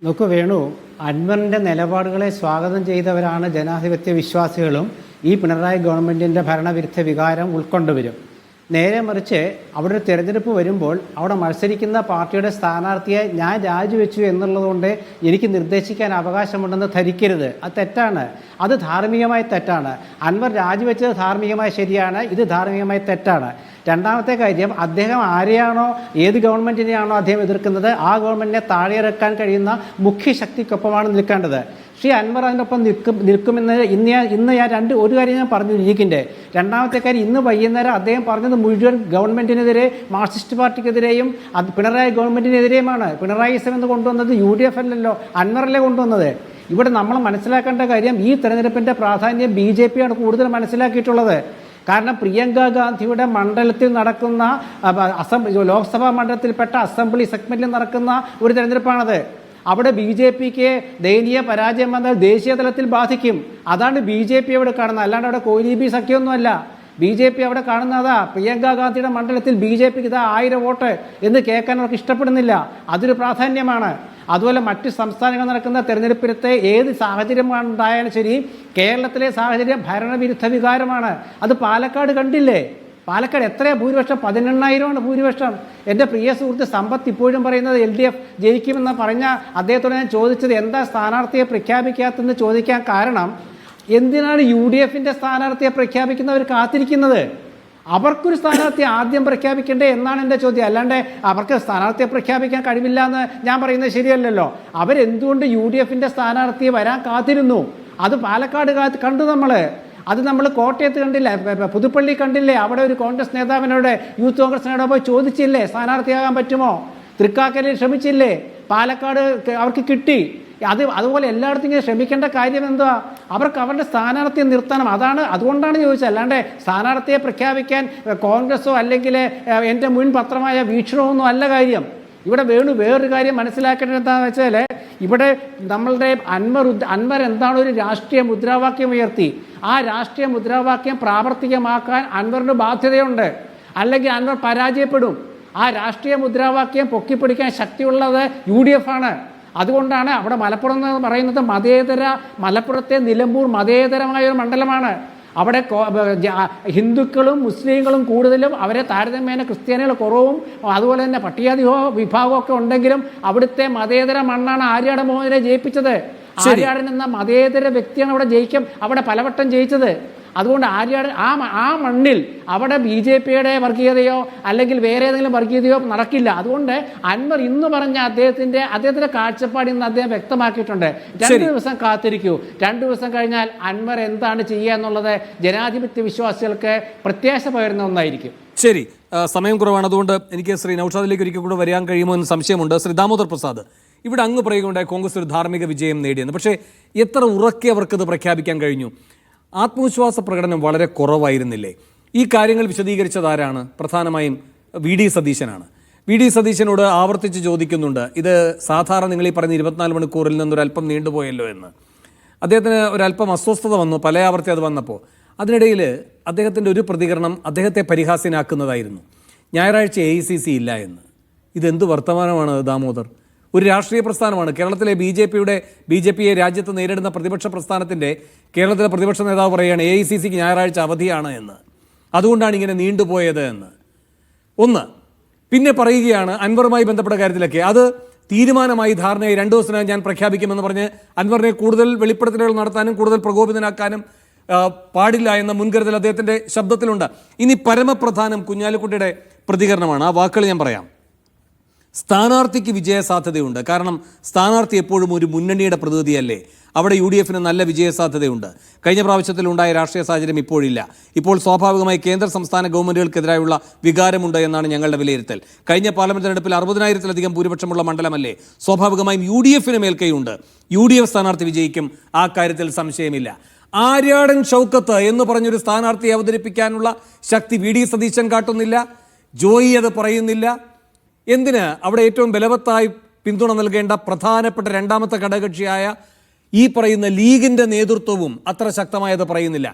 നോക്കൂ വേണു, അൻവറിൻ്റെ നിലപാടുകളെ സ്വാഗതം ചെയ്തവരാണ് ജനാധിപത്യ വിശ്വാസികളും ഈ പിണറായി ഗവൺമെൻറ്റിൻ്റെ ഭരണവിരുദ്ധ വികാരം ഉൾക്കൊണ്ടുവരും. നേരെ മറിച്ച് അവിടെ ഒരു തിരഞ്ഞെടുപ്പ് വരുമ്പോൾ അവിടെ മത്സരിക്കുന്ന പാർട്ടിയുടെ സ്ഥാനാർത്ഥിയെ ഞാൻ രാജിവെച്ചു എന്നുള്ളതുകൊണ്ട് എനിക്ക് നിർദ്ദേശിക്കാൻ അവകാശമുണ്ടെന്ന് ധരിക്കരുത്. അത് തെറ്റാണ്. അത് ധാർമ്മികമായി തെറ്റാണ്. അൻവർ രാജിവെച്ചത് ധാർമ്മികമായി ശരിയാണ്, ഇത് ധാർമ്മികമായി തെറ്റാണ്. രണ്ടാമത്തെ കാര്യം, അദ്ദേഹം ആരെയാണോ ഏത് ഗവൺമെൻറ്റിനെയാണോ അദ്ദേഹം എതിർക്കുന്നത് ആ ഗവൺമെൻറ്റിനെ താഴെയിറക്കാൻ കഴിയുന്ന മുഖ്യ ശക്തിക്കൊപ്പമാണ് നിൽക്കേണ്ടത്. ശ്രീ അൻവർ അതിനൊപ്പം നിൽക്കുമെന്ന് ഇന്ന് ഞാൻ ഒരു കാര്യം ഞാൻ പറഞ്ഞു ലീഗിൻ്റെ. രണ്ടാമത്തെ കാര്യം, ഇന്ന് വൈകുന്നേരം അദ്ദേഹം പറഞ്ഞത് മുഴുവൻ ഗവൺമെൻറ്റിനെതിരെ, മാർക്സിസ്റ്റ് പാർട്ടിക്കെതിരെയും പിണറായി ഗവൺമെൻറ്റിനെതിരെയുമാണ്. പിണറായിസം എന്ന് കൊണ്ടുവന്നത് UDF അല്ലല്ലോ, അൻവറല്ലേ കൊണ്ടുവന്നത്. ഇവിടെ നമ്മൾ മനസ്സിലാക്കേണ്ട കാര്യം, ഈ തെരഞ്ഞെടുപ്പിൻ്റെ പ്രാധാന്യം BJP ആണ് കൂടുതൽ മനസ്സിലാക്കിയിട്ടുള്ളത്. കാരണം പ്രിയങ്ക ഗാന്ധിയുടെ മണ്ഡലത്തിൽ നടക്കുന്ന ലോക്സഭാ മണ്ഡലത്തിൽപ്പെട്ട അസംബ്ലി സെഗ്മെന്റിൽ നടക്കുന്ന ഒരു തെരഞ്ഞെടുപ്പാണത്. അവിടെ BJPക്ക് ദയനീയ പരാജയം വന്നാൽ ദേശീയ തലത്തിൽ ബാധിക്കും. അതാണ് BJP അവിടെ കാണുന്നത്. അല്ലാണ്ട് അവിടെ കോലീബി സഖ്യമൊന്നുമല്ല. BJP അവിടെ കാണുന്നതാ പ്രിയങ്ക ഗാന്ധിയുടെ മണ്ഡലത്തിൽ BJPക്ക് ഇതാ 1000 വോട്ട് എന്ന് കേൾക്കാൻ അവർക്ക് ഇഷ്ടപ്പെടുന്നില്ല. അതൊരു പ്രാധാന്യമാണ്. അതുപോലെ മറ്റ് സംസ്ഥാനങ്ങൾ നടക്കുന്ന തെരഞ്ഞെടുപ്പിലത്തെ ഏത് സാഹചര്യമാണ് ഉണ്ടായാലും ശരി, കേരളത്തിലെ സാഹചര്യം ഭരണവിരുദ്ധ വികാരമാണ്. അത് പാലക്കാട് കണ്ടില്ലേ? പാലക്കാട് എത്രയാണ് ഭൂരിപക്ഷം? 18,000 ഭൂരിപക്ഷം. എൻ്റെ പ്രിയ സുഹൃത്ത് സമ്പത്ത് ഇപ്പോഴും പറയുന്നത് LDF ജയിക്കുമെന്ന് പറഞ്ഞ അദ്ദേഹത്തോട് ഞാൻ ചോദിച്ചത് എന്താ സ്ഥാനാർത്ഥിയെ പ്രഖ്യാപിക്കാത്തെന്ന് ചോദിക്കാൻ കാരണം, എന്തിനാണ് UDFൻ്റെ സ്ഥാനാർത്ഥിയെ പ്രഖ്യാപിക്കുന്നവർ കാത്തിരിക്കുന്നത്? അവർക്കൊരു സ്ഥാനാർത്ഥി ആദ്യം പ്രഖ്യാപിക്കേണ്ടേ എന്നാണ് എൻ്റെ ചോദ്യം. അല്ലാണ്ട് അവർക്ക് സ്ഥാനാർത്ഥിയെ പ്രഖ്യാപിക്കാൻ കഴിവില്ല എന്ന് ഞാൻ പറയുന്നത് ശരിയല്ലല്ലോ. അവരെന്തുകൊണ്ട് UDFൻ്റെ സ്ഥാനാർത്ഥിയെ വരാൻ കാത്തിരുന്നു? അത് പാലക്കാട് കണ്ടു അത് നമ്മൾ കോട്ടയത്ത് കണ്ടില്ലേ, പുതുപ്പള്ളി കണ്ടില്ലേ? അവിടെ ഒരു കോൺഗ്രസ് നേതാവിനോട്, യൂത്ത് കോൺഗ്രസ് നേതാവ് പോയി ചോദിച്ചില്ലേ സ്ഥാനാർത്ഥിയാകാൻ പറ്റുമോ? തൃക്കാക്കരയിൽ ശ്രമിച്ചില്ലേ? പാലക്കാട് അവർക്ക് കിട്ടി. അതുപോലെ എല്ലായിടത്തും ഇങ്ങനെ ശ്രമിക്കേണ്ട കാര്യം എന്താ? അവർക്ക് അവരുടെ സ്ഥാനാർത്ഥിയെ നിർത്തണം. അതുകൊണ്ടാണ് ചോദിച്ചത്. അല്ലാണ്ട് സ്ഥാനാർത്ഥിയെ പ്രഖ്യാപിക്കാൻ കോൺഗ്രസോ അല്ലെങ്കിൽ എൻ്റെ മുൻ പത്രമായ വീക്ഷണമൊന്നും അല്ല കാര്യം. ഇവിടെ വേറൊരു കാര്യം മനസ്സിലാക്കേണ്ടത് എന്താണെന്ന് വെച്ചാൽ, ഇവിടെ നമ്മളുടെ അൻവർ എന്താണ് ഒരു രാഷ്ട്രീയ മുദ്രാവാക്യം ഉയർത്തി. ആ രാഷ്ട്രീയ മുദ്രാവാക്യം പ്രാവർത്തികമാക്കാൻ അൻവറിന് ബാധ്യതയുണ്ട്, അല്ലെങ്കിൽ അൻവർ പരാജയപ്പെടും. ആ രാഷ്ട്രീയ മുദ്രാവാക്യം പൊക്കിപ്പിടിക്കാൻ ശക്തിയുള്ളത് UDF ആണ്. അതുകൊണ്ടാണ് അവിടെ മലപ്പുറം എന്ന് പറയുന്നത് മലപ്പുറത്തെ നിലമ്പൂർ മതേതരമായ ഒരു മണ്ഡലമാണ്. അവിടെ ഹിന്ദുക്കളും മുസ്ലിങ്ങളും കൂടുതലും, അവരെ താരതമ്യേന ക്രിസ്ത്യാനികൾ കുറവും, അതുപോലെ തന്നെ പട്ടികജാതി വിഭാഗമൊക്കെ ഉണ്ടെങ്കിലും അവിടുത്തെ മതേതര മണ്ണാണ് ആര്യാടൻ മോഹനെ ജയിപ്പിച്ചത്. ആര്യാടൻ എന്ന മതേതര വ്യക്തിയാണ് അവിടെ പലവട്ടം ജയിച്ചത്. അതുകൊണ്ട് ആ മണ്ണിൽ അവിടെ BJPയുടെ വർഗീയതയോ അല്ലെങ്കിൽ വേറെ ഏതെങ്കിലും വർഗീയതയോ നടക്കില്ല. അതുകൊണ്ട് അൻവർ ഇന്ന് പറഞ്ഞ അദ്ദേഹത്തിന്റെ കാഴ്ചപ്പാട് ഇന്ന് അദ്ദേഹം വ്യക്തമാക്കിയിട്ടുണ്ട്. 2 ദിവസം കാത്തിരിക്കൂ. 2 ദിവസം കഴിഞ്ഞാൽ അൻവർ എന്താണ് ചെയ്യുക എന്നുള്ളത് ജനാധിപത്യ വിശ്വാസികൾക്ക് പ്രത്യാശ പകരുന്ന ഒന്നായിരിക്കും. ശരി, സമയം കുറവാണ്. അതുകൊണ്ട് എനിക്ക് ശ്രീ നൗഷാദിലേക്ക് ഒരിക്കൽ കൂടെ വരാൻ കഴിയുമോ എന്ന് സംശയമുണ്ട്. ശ്രീ ദാമോദർ പ്രസാദ്, ഇവിടെ അങ്ങ് പറയുകയുണ്ടായി കോൺഗ്രസ് ഒരു ധാർമ്മിക വിജയം നേടിയെന്ന്. പക്ഷേ എത്ര ഉറക്കെ അവർക്കത് പ്രഖ്യാപിക്കാൻ കഴിഞ്ഞു? ആത്മവിശ്വാസ പ്രകടനം വളരെ കുറവായിരുന്നില്ലേ? ഈ കാര്യങ്ങൾ വിശദീകരിച്ചത് ആരാണ്? പ്രധാനമായും VD സതീശനാണ്. VD സതീശനോട് ആവർത്തിച്ച് ചോദിക്കുന്നുണ്ട്, ഇത് സാധാരണ നിങ്ങൾ ഈ പറയുന്ന 24 മണിക്കൂറിൽ നിന്നൊരല്പം നീണ്ടുപോയല്ലോ എന്ന്. അദ്ദേഹത്തിന് ഒരല്പം അസ്വസ്ഥത വന്നു, പല ആവർത്തി അത് വന്നപ്പോൾ. അതിനിടയിൽ അദ്ദേഹത്തിൻ്റെ ഒരു പ്രതികരണം അദ്ദേഹത്തെ പരിഹാസ്യനാക്കുന്നതായിരുന്നു. ഞായറാഴ്ച AICC ഇല്ല എന്ന്. ഇതെന്ത് വർത്തമാനമാണ് ദാമോദർ? ഒരു രാഷ്ട്രീയ പ്രസ്ഥാനമാണ്. കേരളത്തിലെ BJPയെ രാജ്യത്ത് നേരിടുന്ന പ്രതിപക്ഷ പ്രസ്ഥാനത്തിൻ്റെ കേരളത്തിലെ പ്രതിപക്ഷ നേതാവ് പറയുകയാണ് AICCക്ക് ഞായറാഴ്ച അവധിയാണ് എന്ന്. അതുകൊണ്ടാണ് ഇങ്ങനെ നീണ്ടുപോയത് എന്ന്. പിന്നെ പറയുകയാണ് അൻവറുമായി ബന്ധപ്പെട്ട കാര്യത്തിലൊക്കെ അത് തീരുമാനമായി, ധാരണയായി 2 ദിവസത്തിനകം ഞാൻ പ്രഖ്യാപിക്കുമെന്ന് പറഞ്ഞ് അൻവറിനെ കൂടുതൽ വെളിപ്പെടുത്തലുകൾ നടത്താനും കൂടുതൽ പ്രകോപിതനാക്കാനും പാടില്ല എന്ന മുൻകരുതൽ അദ്ദേഹത്തിൻ്റെ ശബ്ദത്തിലുണ്ട്. ഇനി പരമപ്രധാനം കുഞ്ഞാലിക്കുട്ടിയുടെ പ്രതികരണമാണ്. ആ വാക്കുകൾ ഞാൻ പറയാം. സ്ഥാനാർത്ഥിക്ക് വിജയസാധ്യതയുണ്ട്. കാരണം സ്ഥാനാർത്ഥി എപ്പോഴും ഒരു മുന്നണിയുടെ പ്രതിനിധിയല്ലേ. അവിടെ UDFന് നല്ല വിജയസാധ്യതയുണ്ട്. കഴിഞ്ഞ പ്രാവശ്യത്തിലുണ്ടായ രാഷ്ട്രീയ സാഹചര്യം ഇപ്പോഴില്ല. ഇപ്പോൾ സ്വാഭാവികമായി കേന്ദ്ര സംസ്ഥാന ഗവൺമെൻറ്റുകൾക്കെതിരായുള്ള വികാരമുണ്ട് എന്നാണ് ഞങ്ങളുടെ വിലയിരുത്തൽ. കഴിഞ്ഞ പാർലമെന്റ് തെരഞ്ഞെടുപ്പിൽ 60,000-ലധികം ഭൂരിപക്ഷമുള്ള മണ്ഡലമല്ലേ. സ്വാഭാവികമായും UDFന് മേൽക്കൈയുണ്ട്. UDF സ്ഥാനാർത്ഥി വിജയിക്കും, ആ കാര്യത്തിൽ സംശയമില്ല. ആര്യാടൻ ഷൗക്കത്ത് എന്ന് പറഞ്ഞൊരു സ്ഥാനാർത്ഥിയെ അവതരിപ്പിക്കാനുള്ള ശക്തി VD സതീശൻ കാട്ടുന്നില്ല. ജോയി അത് പറയുന്നില്ല. എന്തിന്? അവിടെ ഏറ്റവും ബലവത്തായി പിന്തുണ നൽകേണ്ട പ്രധാനപ്പെട്ട രണ്ടാമത്തെ ഘടകകക്ഷിയായ ഈ പറയുന്ന ലീഗിൻ്റെ നേതൃത്വവും അത്ര ശക്തമായത് പറയുന്നില്ല.